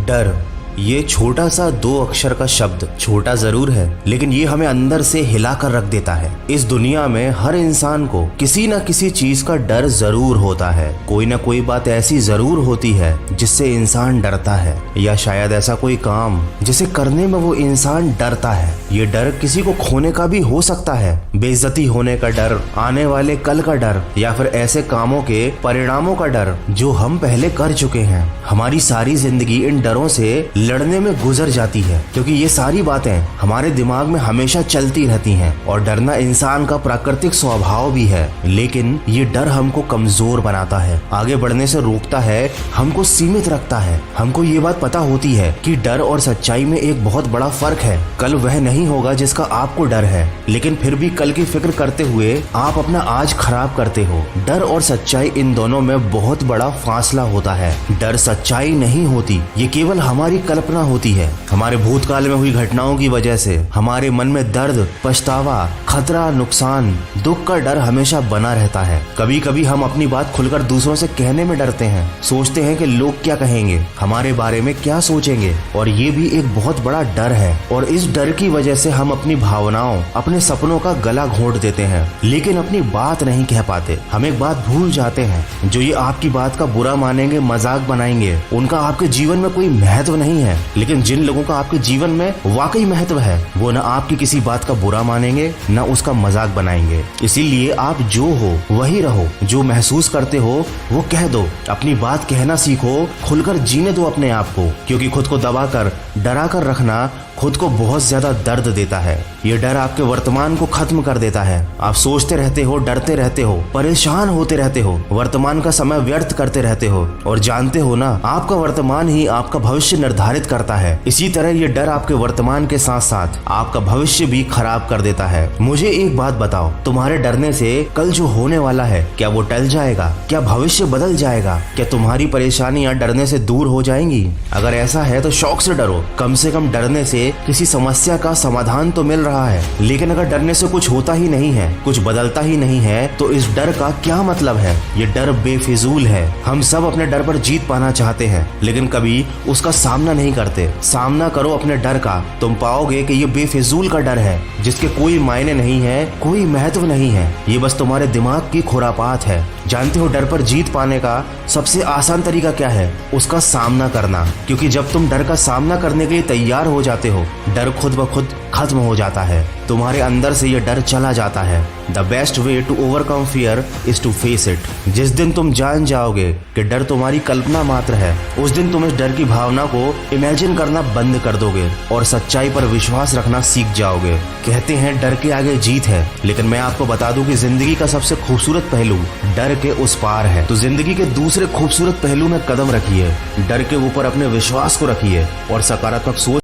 डर, ये छोटा सा 2 अक्षर का शब्द छोटा जरूर है, लेकिन ये हमें अंदर से हिला कर रख देता है। इस दुनिया में हर इंसान को किसी न किसी चीज का डर जरूर होता है। कोई ना कोई बात ऐसी जरूर होती है जिससे इंसान डरता है, या शायद ऐसा कोई काम जिसे करने में वो इंसान डरता है। ये डर किसी को खोने का भी हो सकता है, बेइज्जती होने का डर, आने वाले कल का डर, या फिर ऐसे कामों के परिणामों का डर जो हम पहले कर चुके हैं। हमारी सारी जिंदगी इन डरों से लड़ने में गुजर जाती है, क्योंकि ये सारी बातें हमारे दिमाग में हमेशा चलती रहती हैं। और डरना इंसान का प्राकृतिक स्वभाव भी है, लेकिन ये डर हमको कमजोर बनाता है, आगे बढ़ने से रोकता है, हमको सीमित रखता है। हमको ये बात पता होती है कि डर और सच्चाई में एक बहुत बड़ा फर्क है। कल वह नहीं होगा जिसका आपको डर है, लेकिन फिर भी कल की फिक्र करते हुए आप अपना आज खराब करते हो। डर और सच्चाई, इन दोनों में बहुत बड़ा फासला होता है। डर सच्चाई नहीं होती, ये केवल हमारी कल्पना होती है। हमारे भूतकाल में हुई घटनाओं की वजह से हमारे मन में दर्द, पछतावा, खतरा, नुकसान, दुख का डर हमेशा बना रहता है। कभी कभी हम अपनी बात खुलकर दूसरों से कहने में डरते हैं, सोचते हैं कि लोग क्या कहेंगे, हमारे बारे में क्या सोचेंगे, और ये भी एक बहुत बड़ा डर है। और इस डर की वजह से हम अपनी भावनाओं, अपने सपनों का गला घोंट देते हैं, लेकिन अपनी बात नहीं कह पाते। हम एक बात भूल जाते हैं, जो ये आपकी बात का बुरा मानेंगे, मजाक बनाएंगे, उनका आपके जीवन में कोई महत्व नहीं है। लेकिन जिन लोगों का आपके जीवन में वाकई महत्व है, वो न आपकी किसी बात का बुरा मानेंगे, न उसका मजाक बनाएंगे। इसीलिए आप जो हो वही रहो, जो महसूस करते हो वो कह दो, अपनी बात कहना सीखो, खुलकर जीने दो अपने आप को, क्योंकि खुद को दबाकर, डरा कर रखना खुद को बहुत ज्यादा दर्द देता है। ये डर आपके वर्तमान को खत्म कर देता है। आप सोचते रहते हो, डरते रहते हो, परेशान होते रहते हो, वर्तमान का समय व्यर्थ करते रहते हो, और जानते हो ना, आपका वर्तमान ही आपका भविष्य निर्धारित करता है। इसी तरह ये डर आपके वर्तमान के साथ साथ आपका भविष्य भी खराब कर देता है। मुझे एक बात बताओ, तुम्हारे डरने से कल जो होने वाला है, क्या वो टल जाएगा? क्या भविष्य बदल जाएगा? क्या तुम्हारी परेशानियां डरने से दूर हो जाएंगी? अगर ऐसा है तो शौक से डरो, कम से कम डरने से किसी समस्या का समाधान तो मिल रहा है। लेकिन अगर डरने से कुछ होता ही नहीं है, कुछ बदलता ही नहीं है, तो इस डर का क्या मतलब है? ये डर बेफिजूल है। हम सब अपने डर पर जीत पाना चाहते हैं, लेकिन कभी उसका सामना नहीं करते। सामना करो अपने डर का, तुम पाओगे कि ये बेफिजूल का डर है, जिसके कोई मायने नहीं है, कोई महत्व नहीं है। ये बस तुम्हारे दिमाग की खुरापात है। जानते हो डर पर जीत पाने का सबसे आसान तरीका क्या है? उसका सामना करना। क्योंकि जब तुम डर का सामना करने के लिए तैयार हो जाते हो, डर खुद ब खुद खत्म हो जाता है, तुम्हारे अंदर से ये डर चला जाता है। The best way to overcome fear is to face it. जिस दिन तुम जान जाओगे कि डर तुम्हारी कल्पना मात्र है, उस दिन तुम इस डर की भावना को इमेजिन करना बंद कर दोगे और सच्चाई पर विश्वास रखना सीख जाओगे। कहते हैं डर के आगे जीत है, लेकिन मैं आपको बता दूं कि जिंदगी का सबसे खूबसूरत पहलू डर के उस पार है। तो जिंदगी के दूसरे खूबसूरत पहलू में कदम रखिए, डर के ऊपर अपने विश्वास को रखिए और सकारात्मक सोच